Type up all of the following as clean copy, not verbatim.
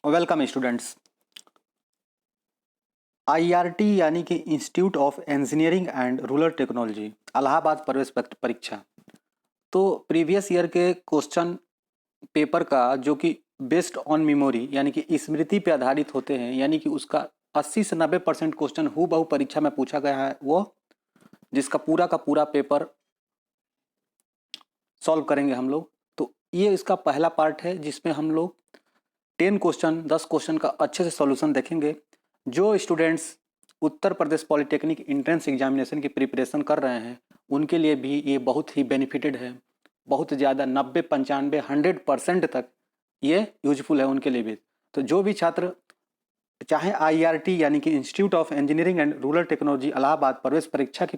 Welcome students. IRT यानी कि institute of engineering and rural technology Allahabad प्रवेश परीक्षा। तो प्रीवियस ईयर के क्वेश्चन पेपर का जो कि बेस्ड ऑन मेमोरी यानी कि स्मृति पे आधारित होते हैं, यानी कि उसका 80 से 90% क्वेश्चन हूबहू परीक्षा में पूछा गया है, वो जिसका पूरा का पूरा पेपर सॉल्व करेंगे हम लोग। तो ये इसका पहला पार्ट है जिसमें हम लोग 10 क्वेश्चन का अच्छे से सॉल्यूशन देखेंगे। जो students Uttar Pradesh polytechnic entrance examination की प्रिपरेशन कर रहे हैं उनके लिए भी ये बहुत ही बेनिफिटेड है, बहुत ज़्यादा 90 95 100% तक ये यूजफुल है उनके लिए भी। तो जो भी छात्र चाहे आईआरटी यानी कि institute of engineering and rural technology Allahabad प्रवेश परीक्षा की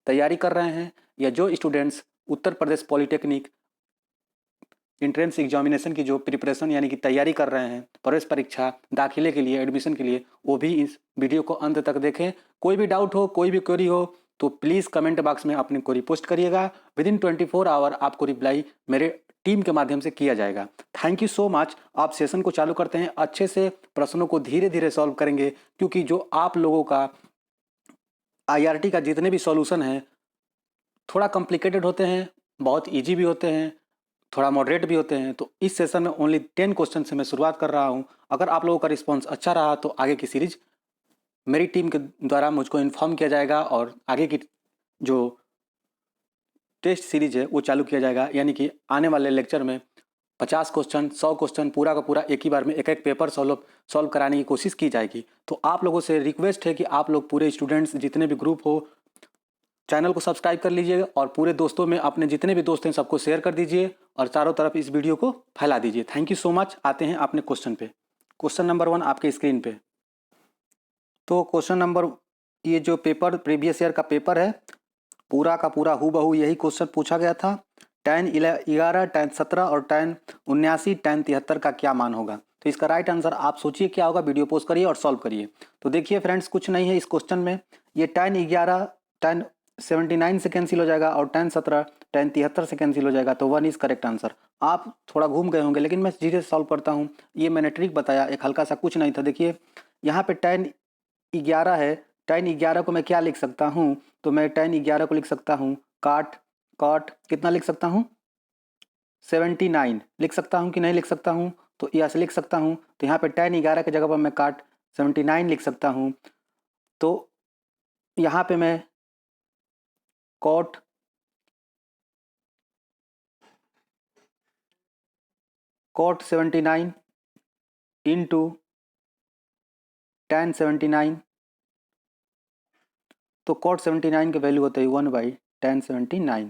तैयारी कर रहे हैं, या जो students Uttar Pradesh polytechnic entrance examination की जो प्रिपरेशन यानी कि तैयारी कर रहे हैं प्रवेश परीक्षा दाखिले के लिए, एडमिशन के लिए, वो भी इस वीडियो को अंत तक देखें। कोई भी डाउट हो, कोई भी क्वेरी हो तो प्लीज़ कमेंट बॉक्स में अपनी क्वेरी पोस्ट करिएगा। विदिन 24 आवर आपको रिप्लाई मेरे टीम के माध्यम से किया जाएगा। Thank you so much. आप सेशन को चालू करते हैं, अच्छे से प्रश्नों को धीरे धीरे सॉल्व करेंगे, क्योंकि जो आप लोगों का आईआरटी का जितने भी सॉल्यूशन हैं थोड़ा कॉम्प्लिकेटेड होते हैं, बहुत ईजी भी होते हैं, थोड़ा मॉडरेट भी होते हैं। तो इस सेशन में ओनली 10 क्वेश्चन से मैं शुरुआत कर रहा हूं। अगर आप लोगों का रिस्पांस अच्छा रहा तो आगे की सीरीज मेरी टीम के द्वारा मुझको इन्फॉर्म किया जाएगा और आगे की जो टेस्ट सीरीज है वो चालू किया जाएगा। यानी कि आने वाले लेक्चर में 50 क्वेश्चन, 100 क्वेश्चन पूरा का पूरा एक ही बार में एक एक पेपर सॉल्व कराने की कोशिश की जाएगी। तो आप लोगों से रिक्वेस्ट है कि आप लोग पूरे स्टूडेंट्स जितने भी ग्रुप हो चैनल को सब्सक्राइब कर लीजिए और पूरे दोस्तों में अपने जितने भी दोस्त हैं सबको शेयर कर दीजिए और चारों तरफ इस वीडियो को फैला दीजिए। Thank you so much. आते हैं अपने क्वेश्चन पे। क्वेश्चन नंबर 1 आपके स्क्रीन पे। तो क्वेश्चन नंबर, ये जो पेपर प्रीवियस ईयर का पेपर है पूरा का पूरा हूबहू यही क्वेश्चन पूछा गया था। tan 11, tan 17 और tan 79, tan 73 का क्या मान होगा। तो इसका राइट आंसर आप सोचिए क्या होगा, वीडियो पोस्ट करिए और सॉल्व करिए। तो देखिए फ्रेंड्स, कुछ नहीं है इस क्वेश्चन में। ये tan 11 tan 79 से कैंसिल हो जाएगा और tan 17 tan 73 से कैंसिल हो जाएगा, तो 1 इज करेक्ट आंसर। आप थोड़ा घूम गए होंगे लेकिन मैं धीरे से सॉल्व करता हूँ। ये मैंने ट्रिक बताया, एक हल्का सा कुछ नहीं था। देखिए यहाँ पे tan 11 है, tan 11 को मैं क्या लिख सकता हूँ, तो मैं tan 11 को लिख सकता हूँ काट कॉट कितना लिख सकता हूँ 79 लिख सकता हूँ कि नहीं लिख सकता हूँ, तो यहाँ से लिख सकता हूँ। तो यहाँ पे tan 11 की जगह पर मैं काट 79 लिख सकता हूँ। तो यहाँ पे मैं कॉट कॉट 79 इंटू tan 79, तो कॉट 79 की वैल्यू होता है 1/tan 79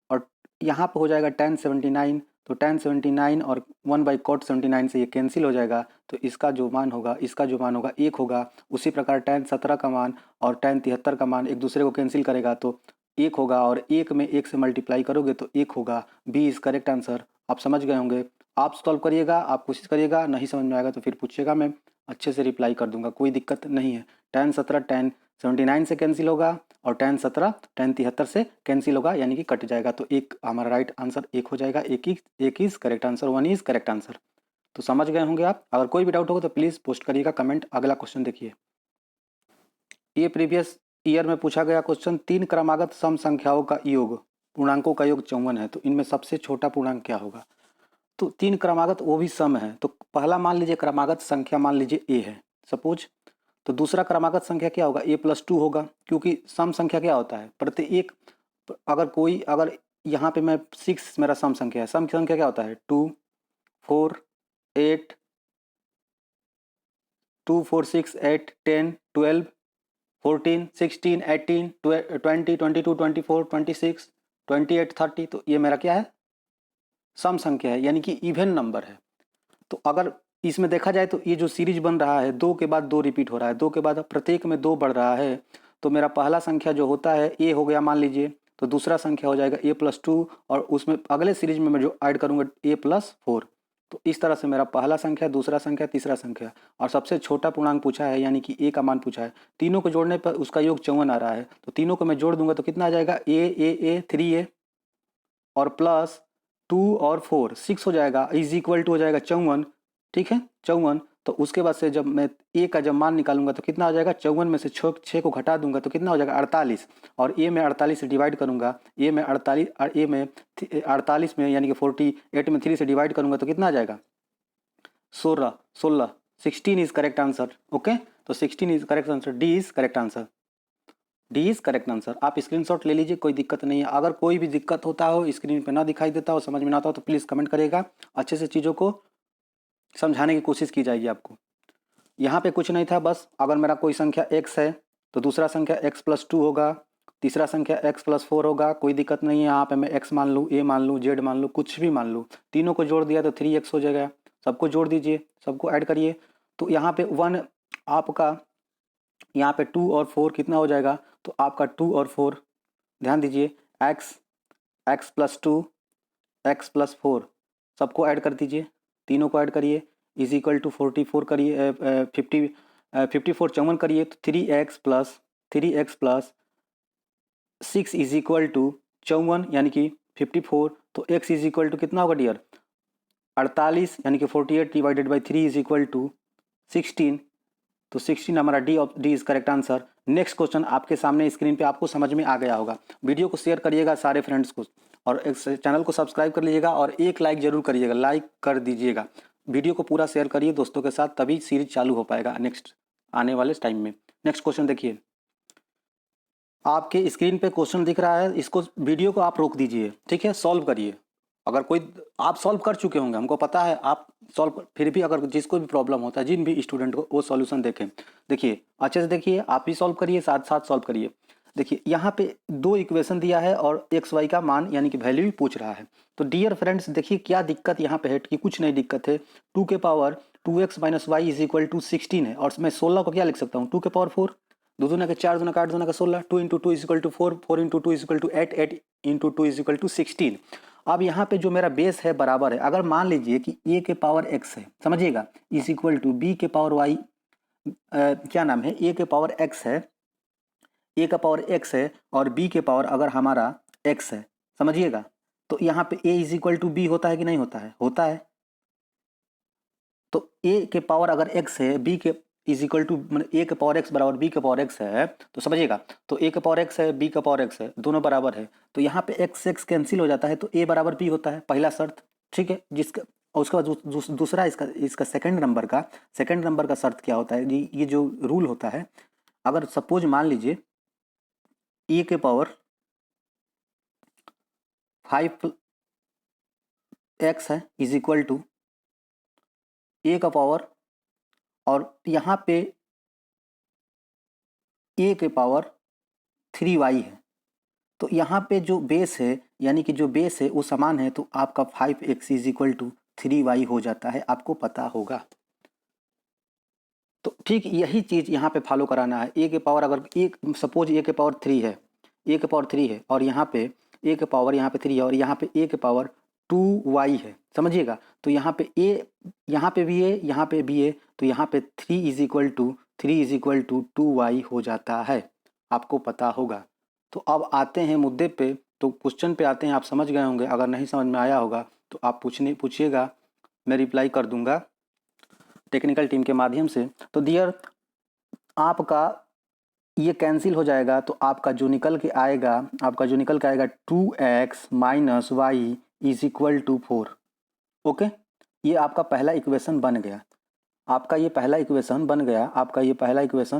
और यहाँ पे हो जाएगा tan 79, तो tan 79 और 1/cot 79 से ये कैंसिल हो जाएगा। तो इसका जो मान होगा, इसका जो मान होगा 1 होगा। उसी प्रकार tan 17 का मान और tan 73 का मान एक दूसरे को कैंसिल करेगा तो 1 होगा, और 1 में 1 से मल्टीप्लाई करोगे तो 1 होगा। B is correct answer. आप समझ गए होंगे। आप सॉल्व करिएगा, आप कोशिश करिएगा, नहीं समझ में आएगा तो फिर पूछिएगा, मैं अच्छे से रिप्लाई कर दूंगा, कोई दिक्कत नहीं है। tan 17 tan 79 से कैंसिल होगा और tan 17 tan 73 से कैंसिल होगा, यानी कि कट जाएगा। तो एक हमारा राइट आंसर एक हो जाएगा। एक is correct answer, 1 is correct answer. तो समझ गए होंगे आप। अगर कोई भी डाउट होगा तो प्लीज़ पोस्ट करिएगा कमेंट। अगला क्वेश्चन देखिए। ये प्रीवियस ईयर में पूछा गया क्वेश्चन, 3 क्रमागत सम संख्याओं का योग, पूर्णांकों का योग 54 है, तो इनमें सबसे छोटा पूर्णांक क्या होगा। तो 3 क्रमागत वो भी सम है, तो पहला मान लीजिए क्रमागत संख्या मान लीजिए ए है सपोज। तो दूसरा क्रमागत संख्या क्या होगा, a+2 होगा, क्योंकि सम संख्या क्या होता है प्रत्येक, अगर यहाँ पे मैं 6 मेरा सम संख्या है, सम संख्या क्या होता है 2 4 8 2 4 6 8 10 12 14 16 18 20 22 24 26 28 30, तो ये मेरा क्या है सम संख्या है, यानी कि इवन नंबर है। तो अगर इसमें देखा जाए तो ये जो सीरीज बन रहा है 2 के बाद 2 रिपीट हो रहा है, 2 के बाद प्रत्येक में 2 बढ़ रहा है, तो मेरा पहला संख्या जो होता है ए हो गया मान लीजिए, तो दूसरा संख्या हो जाएगा a+2 और उसमें अगले सीरीज में मैं जो ऐड करूँगा a+4। तो इस तरह से मेरा पहला संख्या, दूसरा संख्या, तीसरा संख्या और सबसे छोटा पूर्णांक पूछा है, यानी कि ए का मान पूछा है। तीनों को जोड़ने पर उसका योग 54 आ रहा है, तो तीनों को मैं जोड़ दूंगा तो कितना आ जाएगा ए 3a और प्लस 2 और 4 6 हो जाएगा, इज इक्वल टू हो जाएगा 54। ठीक है 54। तो उसके बाद से जब मैं ए का जब मान निकालूंगा तो कितना हो जाएगा, 54 में से 6 को घटा दूंगा तो कितना हो जाएगा 48, और ए में 48 से डिवाइड करूंगा, ए में 48 और ए में 48 में यानी कि 48 में 3 से डिवाइड करूंगा तो कितना आ जाएगा 16 16 इज करेक्ट आंसर। ओके, तो 16 is correct answer, D is correct answer, D is correct answer. आप स्क्रीनशॉट ले लीजिए, कोई दिक्कत नहीं है। अगर कोई भी दिक्कत होता हो, स्क्रीन पे ना दिखाई देता हो, समझ में ना आता हो तो प्लीज़ कमेंट करेगा, अच्छे से चीज़ों को समझाने की कोशिश की जाएगी आपको। यहाँ पे कुछ नहीं था, बस अगर मेरा कोई संख्या x है तो दूसरा संख्या x+2 होगा, तीसरा संख्या x+4 होगा, कोई दिक्कत नहीं है। यहाँ पे मैं x मान लूँ, a मान लूँ, z मान लूँ, कुछ भी मान लूँ, तीनों को जोड़ दिया तो 3x हो जाएगा। सबको जोड़ दीजिए, सबको ऐड करिए, तो यहाँ पे 1 आपका, यहाँ पे 2 और 4 कितना हो जाएगा, तो आपका 2 और 4 ध्यान दीजिए, x+2 x+4 सबको ऐड कर दीजिए, तीनों को ऐड करिए, इज इक्वल टू 44 करिए, 54 54 करिए तो 3x plus 6 is equal to 54 यानी कि 54, तो x इज इक्वल टू कितना होगा डियर 48 यानी कि 48 divided by 3 is equal to 16, तो 16 हमारा D is correct answer. Next question आपके सामने स्क्रीन पे आपको समझ में आ गया होगा। वीडियो को शेयर करिएगा सारे फ्रेंड्स को, और इस चैनल को सब्सक्राइब कर लीजिएगा, और एक लाइक जरूर करिएगा, लाइक कर दीजिएगा, वीडियो को पूरा शेयर करिए दोस्तों के साथ, तभी सीरीज चालू हो पाएगा नेक्स्ट आने वाले टाइम में। नेक्स्ट क्वेश्चन देखिए, आपके स्क्रीन पे क्वेश्चन दिख रहा है, इसको वीडियो को आप रोक दीजिए, ठीक है, सॉल्व करिए। अगर कोई आप सॉल्व कर चुके होंगे, हमको पता है आप सॉल्व, फिर भी अगर जिसको भी प्रॉब्लम होता है, जिन भी स्टूडेंट को, वो सॉल्यूशन देखें। देखिए अच्छे से देखिए, आप भी सॉल्व करिए, साथ साथ सॉल्व करिए। देखिए यहाँ पे 2 इक्वेशन दिया है और एक्स वाई का मान यानी कि वैल्यू भी पूछ रहा है। तो डियर फ्रेंड्स देखिए क्या दिक्कत यहाँ पे है कि कुछ नहीं दिक्कत है, 2 के power 2x minus y is equal to 16 है, और मैं 16 को क्या लिख सकता हूँ 2 के पावर 4, 2 दूना के 4, दूना का 8, दूना का 16, 2 into 2 is equal to 4, 4 into 2 is equal to 8, 8 into 2 is equal to 16। अब यहाँ पे जो मेरा बेस है बराबर है, अगर मान लीजिए कि a के पावर x है, समझिएगा, इज इक्वल टू b के पावर y, क्या नाम है, a के पावर x है, a का पावर x है और b के पावर अगर हमारा x है, समझिएगा, तो यहाँ पे a is equal to b होता है कि नहीं होता है, होता है। तो a के पावर अगर x है, b के इज इक्वल टू a के पावर x बराबर b के पावर x है, तो समझिएगा, तो a के पावर x है, b का पावर x है, दोनों बराबर है, तो यहाँ पे x कैंसिल हो जाता है, तो a बराबर b होता है, पहला शर्त, ठीक है। जिसका, और उसके बाद दूसरा इसका सेकंड नंबर का शर्त क्या होता है, ये जो रूल होता है, अगर सपोज मान लीजिए a के पावर 5x है इज इक्वल टू a का पावर, और यहाँ पे a के पावर 3y है, तो यहाँ पे जो बेस है यानी कि जो बेस है वो समान है, तो आपका 5x is equal to 3y हो जाता है, आपको पता होगा। तो ठीक यही चीज़ यहाँ पे फॉलो कराना है। a के पावर अगर एक सपोज a के पावर 3 है, a के पावर 3 है, और यहाँ पे a के पावर यहाँ पे 3 है, और यहाँ पे a के पावर 2y है, समझिएगा, तो यहाँ पे a, यहाँ पे भी है, यहाँ पे भी है, तो यहाँ पे 3 इज इक्वल टू 2y हो जाता है, आपको पता होगा। तो अब आते हैं मुद्दे पे, तो क्वेश्चन पे आते हैं। आप समझ गए होंगे, अगर नहीं समझ में आया होगा तो आप पूछिएगा, मैं रिप्लाई कर दूंगा टेक्निकल टीम के माध्यम से। तो डियर आपका ये कैंसिल हो जाएगा, तो आपका जो निकल के आएगा 2x minus y is equal to 4। Okay, ये आपका पहला इक्वेशन बन गया, आपका ये पहला इक्वेशन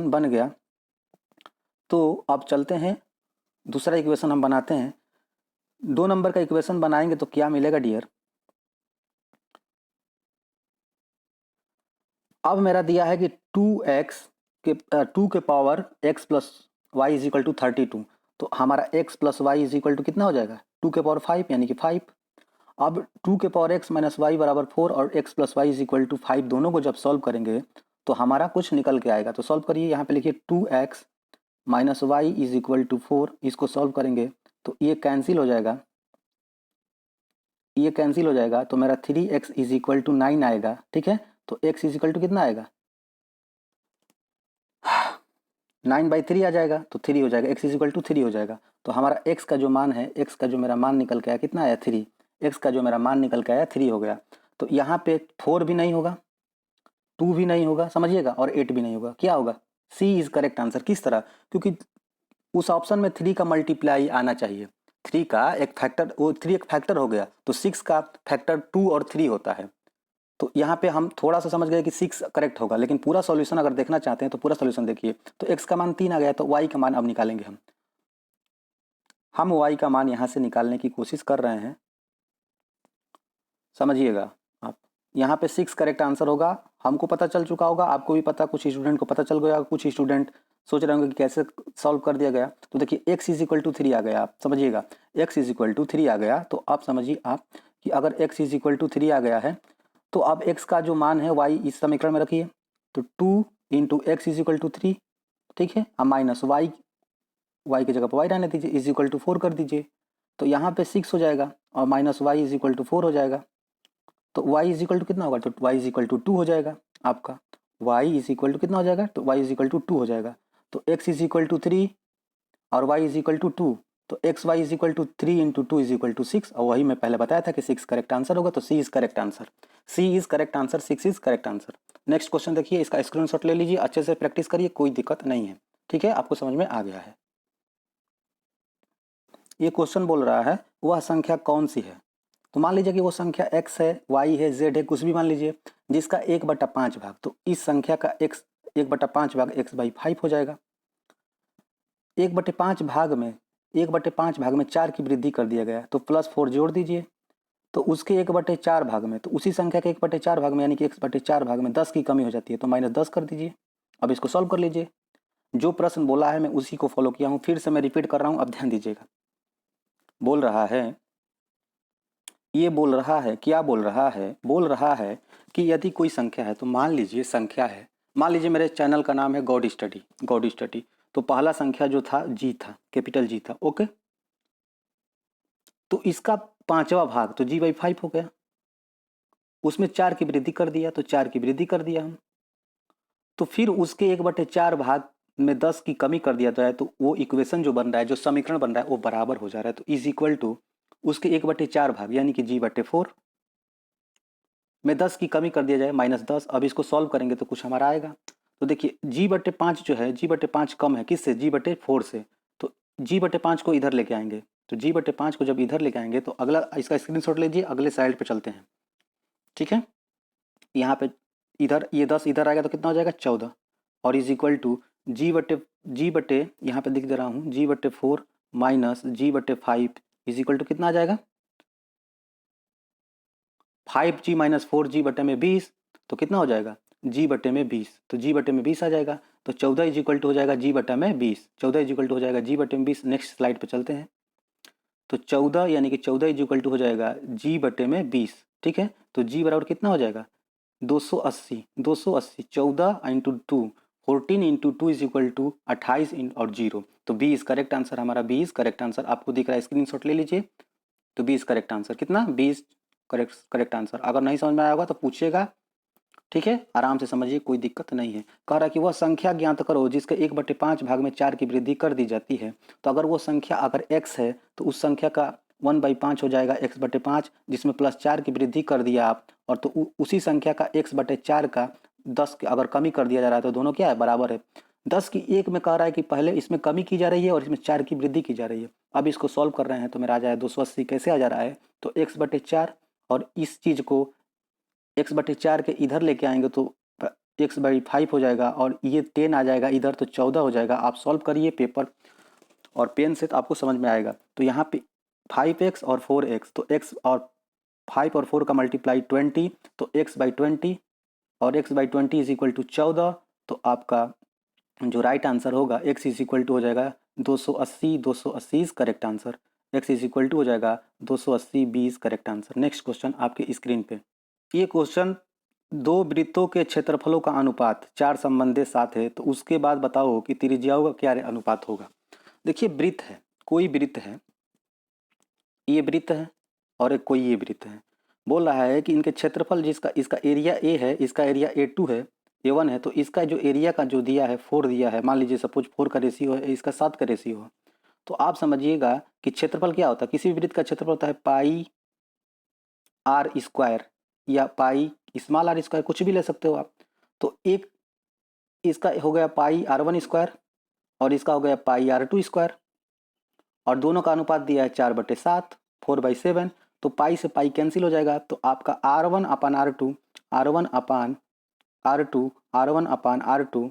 बन गया। तो अब चलते हैं दूसरा इक्वेशन हम बनाते हैं। 2 नंबर का इक्वेशन बनाएंगे तो क्या मिलेगा डियर, अब मेरा दिया है कि 2 के power x plus y is equal to 32, तो हमारा x plus y is equal to कितना हो जाएगा 2 के पावर 5 यानी कि 5। अब 2 के पावर x माइनस वाई बराबर 4 और x plus y is equal to 5 दोनों को जब सॉल्व करेंगे तो हमारा कुछ निकल के आएगा। तो सॉल्व करिए, यहाँ पे लिखिए 2x minus y is equal to 4, इसको सॉल्व करेंगे तो ये कैंसिल हो जाएगा, तो मेरा 3x इज इक्वल टू 9 आएगा, ठीक है। तो x इज इक्वल टू कितना आएगा 9/3 आ जाएगा, तो 3 हो जाएगा, x इज इक्वल टू 3 हो जाएगा। तो हमारा x का जो मान है, x का जो मेरा मान निकल के आया कितना आया 3, x का जो मेरा मान निकल के आया 3 हो गया। तो यहाँ पे 4 भी नहीं होगा, 2 भी नहीं होगा, समझिएगा, और 8 भी नहीं होगा। क्या होगा? सी इज करेक्ट आंसर। किस तरह? क्योंकि उस ऑप्शन में 3 का मल्टीप्लाई आना चाहिए। 3 का एक फैक्टर, वो 3 एक फैक्टर हो गया, तो 6 का फैक्टर 2 और 3 होता है। तो यहाँ पे हम थोड़ा सा समझ गए कि 6 करेक्ट होगा, लेकिन पूरा सॉल्यूशन अगर देखना चाहते हैं तो पूरा सॉल्यूशन देखिए। तो x का मान 3 आ गया, तो y का मान अब निकालेंगे हम y का मान यहाँ से निकालने की कोशिश कर रहे हैं, समझिएगा आप। यहाँ पे 6 करेक्ट आंसर होगा, हमको पता चल चुका होगा, आपको भी पता, कुछ स्टूडेंट को पता चल गया, कुछ स्टूडेंट सोच रहे होंगे कि कैसे सॉल्व कर दिया गया। तो देखिए x इज इक्वल टू 3 आ गया, आप समझिएगा, x इज इक्वल टू 3 आ गया। तो आप समझिए आप कि अगर x इज इक्वल टू 3 आ गया है, तो अब x का जो मान है y इस समीकरण में रखिए, तो 2 into x is equal to 3, ठीक है, अब माइनस y की जगह पर y रहने दीजिए, इज इक्वल टू 4 कर दीजिए। तो यहाँ पे 6 हो जाएगा और minus y is equal to 4 हो जाएगा। तो y इज इक्वल टू कितना होगा? तो y इज इक्वल टू 2 हो जाएगा आपका। y इज इक्वल टू कितना हो जाएगा? तो y इज इक्वल टू 2 हो जाएगा। तो x इज इक्वल टू 3 और y इज इक्वल टू 2, तो x y is equal to 3 into 2 is equal to 6, और वही मैं पहले बताया था कि 6 करेक्ट आंसर होगा। तो C is correct answer, C is correct answer, 6 is correct answer. Next question देखिए, इसका स्क्रीनशॉट ले लीजिए, अच्छे से प्रैक्टिस करिए, कोई दिक्कत नहीं है, ठीक है, आपको समझ में आ गया है। ये क्वेश्चन बोल रहा है वह संख्या कौन सी है? तो मान लीजिए कि वो संख्या x है, y है, z है, कुछ भी मान लीजिए, जिसका 1/5 भाग, तो इस संख्या का x 1/5 भाग x/5 हो जाएगा। 1/5 भाग में 1/5 भाग में 4 की वृद्धि कर दिया गया, तो +4 जोड़ दीजिए। तो उसके 1/4 भाग में, तो उसी संख्या के 1/4 भाग में यानी कि x/4 भाग में 10 की कमी हो जाती है, तो -10 कर दीजिए। अब इसको सॉल्व कर लीजिए। जो प्रश्न बोला है मैं उसी को फॉलो किया हूँ, फिर से मैं रिपीट कर रहा हूँ, अब ध्यान दीजिएगा। बोल रहा है, ये बोल रहा है, क्या बोल रहा है? बोल रहा है कि यदि कोई संख्या है, तो मान लीजिए संख्या है, मान लीजिए मेरे चैनल का नाम है गॉड स्टडी, तो पहला संख्या जो था जी था, कैपिटल जी था, ओके। तो इसका 5वां भाग तो g/5 हो गया, उसमें 4 की वृद्धि कर दिया, तो 4 की वृद्धि कर दिया हम। तो फिर उसके 1/4 भाग में 10 की कमी कर दिया जाए, तो वो इक्वेशन जो बन रहा है, जो समीकरण बन रहा है, वो बराबर हो जा रहा है। तो इज इक्वल टू उसके 1/4 भाग यानी कि g/4 में 10 की कमी कर दिया जाए, -10। अब इसको सॉल्व करेंगे तो कुछ हमारा आएगा। तो देखिए g/5 जो है, g/5 कम है किससे? g/4 से। तो g/5 को इधर लेके आएंगे, तो g/5 को जब इधर लेके आएंगे, तो अगला इसका स्क्रीनशॉट लीजिए, अगले साइड पे चलते हैं, ठीक है। यहाँ पे इधर ये 10 इधर आएगा तो कितना हो जाएगा? 14, और इज इक्वल टू जी बटे यहाँ पे दिख दे रहा हूँ, g/4 minus g/5 is equal to कितना आ जाएगा? 5g माइनस 4g बटे में 20, तो कितना हो जाएगा? g बटे में 20, तो g बटे में 20 आ जाएगा। तो 14 इज इक्वल टू हो जाएगा g बटे में 20, 14 इज इक्वल टू हो जाएगा g बटे में 20। नेक्स्ट स्लाइड पे चलते हैं। तो 14 यानी कि 14 इज इक्वल टू हो जाएगा g बटे में 20, ठीक है। तो g बराबर कितना हो जाएगा? 280, 280, 14 into 2, 14 into 2 is equal to 28 और 0। तो 20 करेक्ट आंसर हमारा, 20 करेक्ट आंसर आपको दिख रहा है, स्क्रीनशॉट ले लीजिए। तो 20 करेक्ट आंसर, कितना? 20 करेक्ट आंसर। अगर नहीं समझ में आया होगा तो पूछिएगा, ठीक है, आराम से समझिए, कोई दिक्कत नहीं है। कह रहा है कि वह संख्या ज्ञात करो जिसके 1/5 भाग में 4 की वृद्धि कर दी जाती है। तो अगर वो संख्या अगर x है, तो उस संख्या का 1/5 हो जाएगा x/5, जिसमें +4 की वृद्धि कर दिया आप, और तो उसी संख्या का x/4 का 10 अगर कमी कर दिया जा रहा है, तो दोनों क्या है? बराबर है। 10 की 1 में कह रहा है कि पहले इसमें कमी की जा रही है और इसमें 4 की वृद्धि की जा रही है। अब इसको सॉल्व कर रहे हैं तो मेरा आ जाए 280। कैसे आ जा रहा है? तो x/4 और इस चीज़ को x/4 के इधर लेके आएंगे तो x/5 हो जाएगा, और ये 10 आ जाएगा इधर, तो 14 हो जाएगा। आप सॉल्व करिए पेपर और पेन से, तो आपको समझ में आएगा। तो यहाँ पे 5x और 4x, तो x और 5 और 4 का मल्टीप्लाई 20, तो x/20 और x/20 इज इक्वल टू 14। तो आपका जो राइट आंसर होगा x इज इक्वल टू हो जाएगा 280, 280 is correct answer. x is equal to हो जाएगा 280, 20 करेक्ट आंसर। नेक्स्ट क्वेश्चन आपके स्क्रीन पे। ये क्वेश्चन, दो वृत्तों के क्षेत्रफलों का अनुपात 4 संबंधित 7 है, तो उसके बाद बताओ कि त्रिज्याओं का क्या अनुपात होगा। देखिए वृत्त है, कोई वृत्त है, ये वृत्त है और एक कोई ये वृत्त है। बोल रहा है कि इनके क्षेत्रफल, जिसका इसका एरिया ए है, इसका एरिया A2 है, A1 है, तो इसका जो एरिया का जो दिया है 4 दिया है, मान लीजिए सपोज 4 का रेशियो है, इसका 7 का रेशियो है। तो आप समझिएगा कि क्षेत्रफल क्या होता है, किसी भी वृत्त का क्षेत्रफल होता है पाई r स्क्वायर या पाई स्मॉल r स्क्वायर, कुछ भी ले सकते हो आप। तो एक इसका हो गया पाई R1 स्क्वायर और इसका हो गया पाई R2 स्क्वायर, और दोनों का अनुपात दिया है 4/7, 4/7। तो पाई से पाई कैंसिल हो जाएगा, तो आपका R1 अपान R2, R1 अपान R2, R1 अपान R2,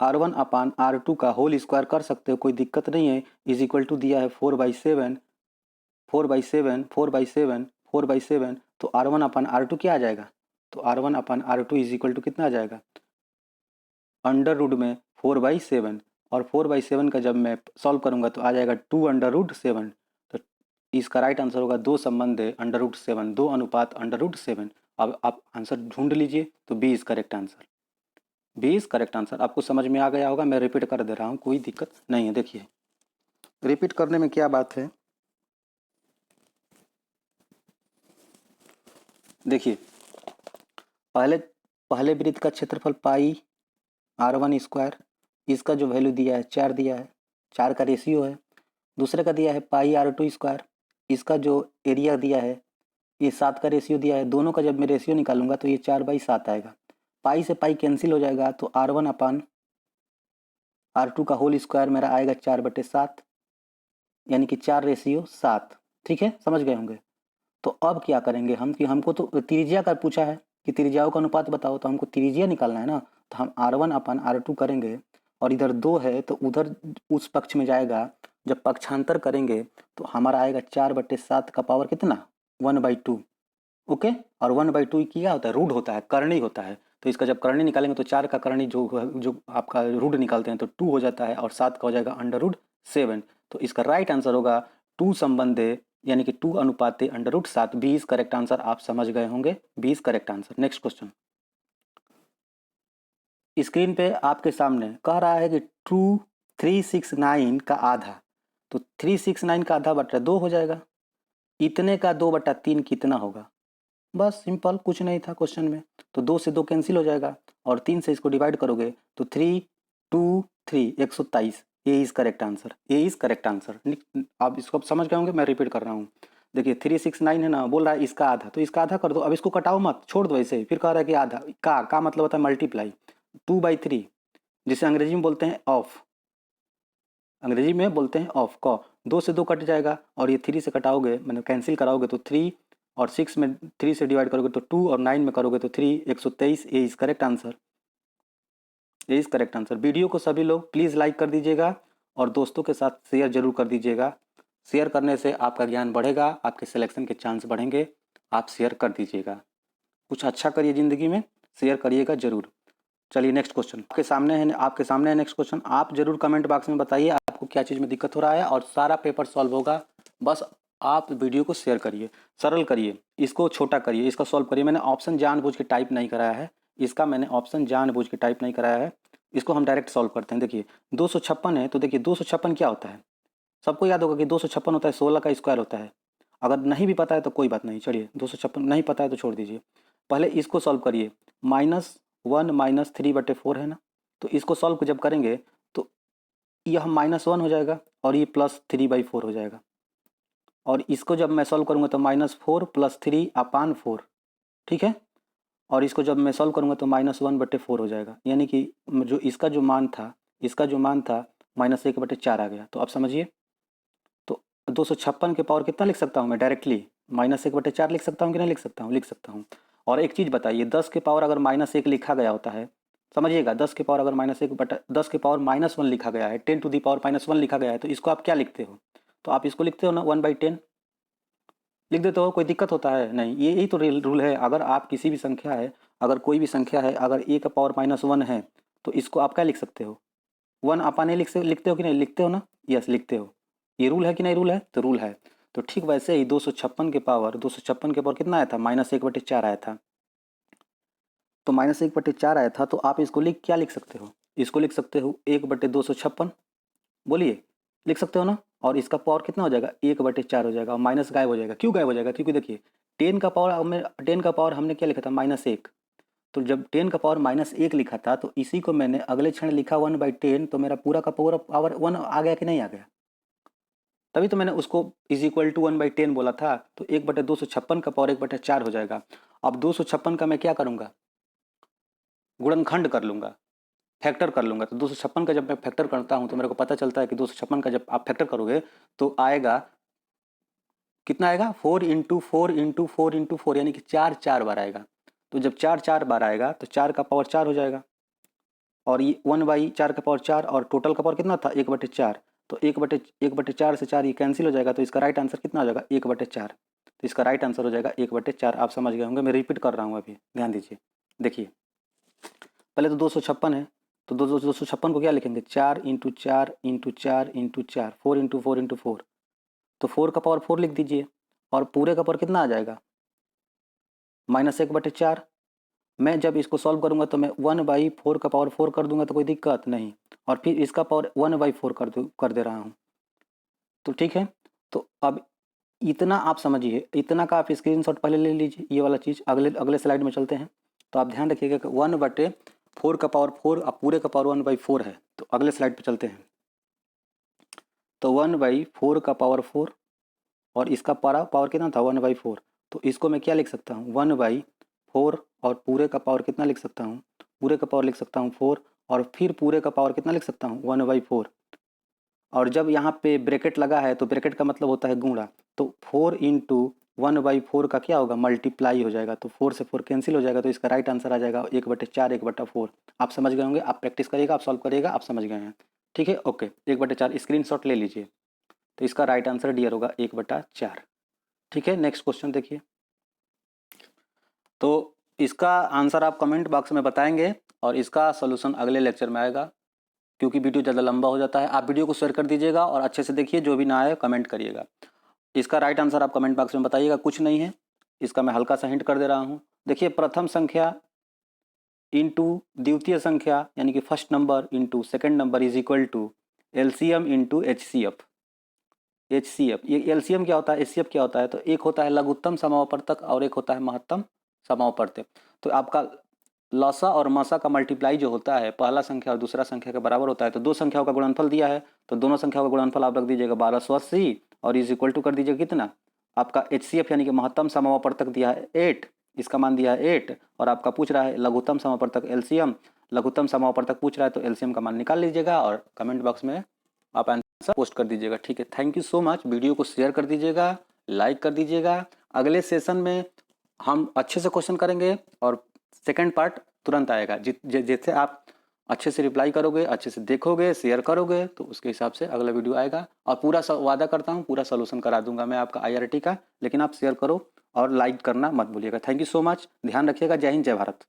R1 अपान R2 का होल स्क्वायर कर सकते हो, कोई दिक्कत नहीं है। इज इक्वल टू दिया है 4/7, 4/7, 4/7, 4/7। तो R1 अपान R2 क्या आ जाएगा? तो R1 upon R2 is equal to कितना आ जाएगा? अंडर रूट में 4/7, और 4/7 का जब मैं सॉल्व करूंगा तो आ जाएगा 2√7। तो इसका राइट आंसर होगा 2 संबंध √7, 2 अनुपात √7। अब आप आंसर ढूंढ लीजिए, तो B is correct answer, B is correct answer. आपको समझ में आ गया होगा, मैं रिपीट कर दे रहा हूँ, कोई दिक्कत नहीं है। देखिए रिपीट करने में क्या बात है, देखिए पहले पहले वृत्त का क्षेत्रफल पाई R1 स्क्वायर, इसका जो वैल्यू दिया है 4 दिया है, 4 का रेशियो है। दूसरे का दिया है पाई R2 स्क्वायर, इसका जो एरिया दिया है ये 7 का रेशियो दिया है। दोनों का जब मैं रेशियो निकालूंगा तो ये 4/7 आएगा। पाई से पाई कैंसिल हो जाएगा, तो R1 अपान R2 का होल स्क्वायर मेरा आएगा 4/7, यानी कि 4/7। ठीक है, समझ गए होंगे। तो अब क्या करेंगे हम, कि हमको तो त्रिज्या का पूछा है कि त्रिज्याओं का अनुपात बताओ, तो हमको त्रिज्या निकालना है ना। तो हम R1 अपान R2 करेंगे, और इधर 2 है तो उधर उस पक्ष में जाएगा। जब पक्षांतर करेंगे तो हमारा आएगा 4/7 का पावर कितना? 1/2। ओके, और 1/2 क्या होता है? रूट होता है, करणी होता है। तो इसका जब करणी निकालेंगे तो 4 का करणी जो आपका रूट निकालते हैं तो 2 हो जाता है, और 7 का हो जाएगा √7। तो इसका राइट आंसर होगा 2 संबंधे, यानी कि 2 अनुपाते √7। 20 करेक्ट आंसर, आप समझ गए होंगे, 20 correct answer. Next question screen पे आपके सामने कह रहा है कि 369 का आधा, तो 369 का आधा बटा 2 हो जाएगा। इतने का 2/3 कितना होगा? बस सिंपल, कुछ नहीं था क्वेश्चन में। तो 2 से 2 कैंसिल हो जाएगा, और 3 से इसको डिवाइड करोगे तो 3, 2, 3, 123। ये इज करेक्ट आंसर, ये इज करेक्ट आंसर। आप इसको समझ गए होंगे, मैं रिपीट कर रहा हूँ। देखिए 369 है ना, बोल रहा है इसका आधा, तो इसका आधा कर दो। अब इसको कटाओ मत, छोड़ दो ऐसे ही। फिर कह रहा है कि आधा का मतलब होता है मल्टीप्लाई, 2/3, जिसे अंग्रेजी में बोलते हैं ऑफ, अंग्रेजी में बोलते हैं ऑफ का। 2 से 2 कट जाएगा, और ये 3 से कटाओगे, मैंने कैंसिल कराओगे तो 3, और 6 में 3 से डिवाइड करोगे तो 2, और 9 में करोगे तो 3, 123। ये इज करेक्ट आंसर, ये इज करेक्ट आंसर। वीडियो को सभी लोग प्लीज़ लाइक कर दीजिएगा, और दोस्तों के साथ शेयर जरूर कर दीजिएगा। शेयर करने से आपका ज्ञान बढ़ेगा, आपके सिलेक्शन के चांस बढ़ेंगे। आप शेयर कर दीजिएगा, कुछ अच्छा करिए ज़िंदगी में, शेयर करिएगा जरूर। चलिए नेक्स्ट क्वेश्चन आपके सामने है नेक्स्ट क्वेश्चन। आप जरूर कमेंट बॉक्स में बताइए आपको क्या चीज़ में दिक्कत हो रहा है, और सारा पेपर सॉल्व होगा। बस आप वीडियो को शेयर करिए, सरल करिए, इसको छोटा करिए, इसका सॉल्व करिए। मैंने ऑप्शन जानबूझ के टाइप नहीं कराया है, इसका मैंने ऑप्शन जानबूझ के टाइप नहीं कराया है। इसको हम डायरेक्ट सॉल्व करते हैं। देखिए 256 है, तो देखिए 256 क्या होता है? सबको याद होगा कि 256 होता है 16 का स्क्वायर होता है। अगर नहीं भी पता है तो कोई बात नहीं, चलिए 256 नहीं पता है तो छोड़ दीजिए। पहले इसको सॉल्व करिए। -1 - 3/4 है ना, तो इसको सॉल्व जब करेंगे तो यह -1 हो जाएगा, और ये +3/4 हो जाएगा। और इसको जब मैं सॉल्व करूंगा तो -4 + 3/4, ठीक है। और इसको जब मैं सॉल्व करूंगा तो -1/4 हो जाएगा, यानी कि जो इसका जो मान था, -1/4 आ गया। तो आप समझिए, तो 256 के पावर कितना लिख सकता हूँ मैं डायरेक्टली? -1/4 लिख सकता हूँ कि नहीं लिख सकता हूँ? लिख सकता हूँ। और एक चीज़ बताइए, 10 के पावर अगर -1 लिखा गया होता है, समझिएगा, 10 के पावर अगर -10 के पावर -1 लिखा गया है, 10 टू दी पावर -1 लिखा गया है, तो इसको आप क्या लिखते हो? तो आप इसको लिखते हो ना 1/10 लिख देते हो, कोई दिक्कत होता है? नहीं, ये यही तो रूल है। अगर आप किसी भी संख्या है, अगर कोई भी संख्या है, अगर ए का पावर -1 है, तो इसको आप क्या लिख सकते हो? 1 अपान ए लिखते हो कि नहीं लिखते हो ना? यस लिखते हो। ये रूल है कि नहीं रूल है? तो रूल है। तो ठीक वैसे ही 256 के पावर कितना आया था? -1/4 आया था। तो -1/4 आया था, तो आप इसको क्या लिख सकते हो? इसको लिख सकते हो 1/256, बोलिए, लिख सकते हो ना। और इसका पावर कितना हो जाएगा? 1/4 हो जाएगा, और माइनस गायब हो जाएगा। क्यों गायब हो जाएगा? क्योंकि देखिए 10 का पावर हमने क्या लिखा था? -1। तो जब 10 का पावर -1 लिखा था, तो इसी को मैंने अगले क्षण लिखा 1/10, तो मेरा पूरा का पूरा पावर 1 आ गया कि नहीं आ गया? तभी तो मैंने उसको = 1/10 बोला था। तो 1/256 का पावर 1/4 हो जाएगा। अब 256 का मैं क्या करूँगा? गुणनखंड कर लूँगा, फैक्टर कर लूँगा। तो 256 का जब मैं फैक्टर करता हूँ तो मेरे को पता चलता है कि 256 का जब आप फैक्टर करोगे तो आएगा कितना आएगा, 4 इंटू 4 इंटू 4 इंटू 4, यानी कि 4 बार आएगा। तो जब 4 बार आएगा तो 4 का पावर 4 हो जाएगा, और ये 1/4 का पावर 4, और टोटल का पावर कितना था 1/4। तो 1/4 से 4 ये कैंसिल हो जाएगा, तो इसका राइट आंसर कितना हो जाएगा 1/4। तो इसका राइट आंसर हो जाएगा 1/4। आप समझ गए होंगे, मैं रिपीट कर रहा हूँ अभी, ध्यान दीजिए। देखिए पहले तो 256 है, तो 256 को क्या लिखेंगे, 4 into 4 into 4 into 4, 4 into 4 into 4। तो 4 का पावर 4 लिख दीजिए, और पूरे का पावर कितना आ जाएगा -1/4। मैं जब इसको सॉल्व करूंगा तो मैं 1/4 का पावर 4 कर दूंगा तो कोई दिक्कत नहीं, और फिर इसका पावर 1/4 कर दे रहा हूँ। तो ठीक है, तो अब इतना आप समझिए, इतना का आप स्क्रीनशॉट पहले ले लीजिए, ये वाला चीज़ अगले अगले स्लाइड में चलते हैं। तो आप ध्यान रखिएगा कि 1/4 का पावर 4 अब पूरे का पावर 1/4 है। तो अगले स्लाइड पे चलते हैं। तो 1/4 का पावर 4, और इसका पावर कितना था 1/4। तो इसको मैं क्या लिख सकता हूँ 1/4, और पूरे का पावर कितना लिख सकता हूँ, पूरे का पावर लिख सकता हूँ 4, और फिर पूरे का पावर कितना लिख सकता हूँ 1/4। और जब यहाँ पे ब्रैकेट लगा है तो ब्रैकेट का मतलब होता है गुणा, तो 4 इंटू 1/4 का क्या होगा मल्टीप्लाई हो जाएगा, तो 4 से 4 कैंसिल हो जाएगा, तो इसका राइट आंसर आ जाएगा 1/4 1/4। आप समझ गए होंगे, आप प्रैक्टिस करिएगा, आप सॉल्व करिएगा, आप समझ गए हैं। ठीक है, ओके, 1/4 स्क्रीनशॉट ले लीजिए। तो इसका राइट आंसर डियर होगा 1/4। ठीक है, नेक्स्ट क्वेश्चन देखिए। तो इसका आंसर आप कमेंट बॉक्स में बताएंगे, और इसका सोल्यूशन अगले लेक्चर में आएगा, क्योंकि वीडियो ज़्यादा लंबा हो जाता है। आप वीडियो को शेयर कर दीजिएगा और अच्छे से देखिए, जो भी ना आए कमेंट करिएगा। इसका राइट आंसर आप कमेंट बॉक्स में बताइएगा, कुछ नहीं है, इसका मैं हल्का सा हिंट कर दे रहा हूँ। देखिए, प्रथम संख्या इंटू द्वितीय संख्या, यानी कि first number into second number is equal to LCM into HCF. ये एलसीएम क्या होता है, एचसीएफ क्या होता है, तो एक होता है लघुत्तम समावर्तक और एक होता है महत्तम समावर्तक। तो आपका लसा और मसा का मल्टीप्लाई जो होता है, पहला संख्या और दूसरा संख्या के बराबर होता है। तो दो संख्याओं का गुणनफल दिया है, तो दोनों संख्याओं का गुणनफल आप रख दीजिएगा 1280, और इज इक्वल टू कर दीजिएगा कितना, आपका एचसीएफ यानी कि महत्तम समावर्तक दिया है 8, इसका मान दिया है 8, और आपका पूछ रहा है लघुत्तम समावर्तक एलसीएम, लघुत्तम समावर्तक पूछ रहा है, तो एलसीएम का मान निकाल लीजिएगा और कमेंट बॉक्स में आप आंसर पोस्ट कर दीजिएगा। ठीक है, thank you so much. Video को शेयर कर दीजिएगा, लाइक कर दीजिएगा। अगले सेशन में हम अच्छे से क्वेश्चन करेंगे, और सेकंड पार्ट तुरंत आएगा। जैसे आप अच्छे से रिप्लाई करोगे, अच्छे से देखोगे, शेयर करोगे, तो उसके हिसाब से अगला वीडियो आएगा। और पूरा वादा करता हूँ, पूरा सोल्यूशन करा दूंगा मैं आपका IRT का, लेकिन आप शेयर करो और लाइक करना मत भूलिएगा। थैंक यू सो मच, ध्यान रखिएगा। जय हिंद, जय भारत।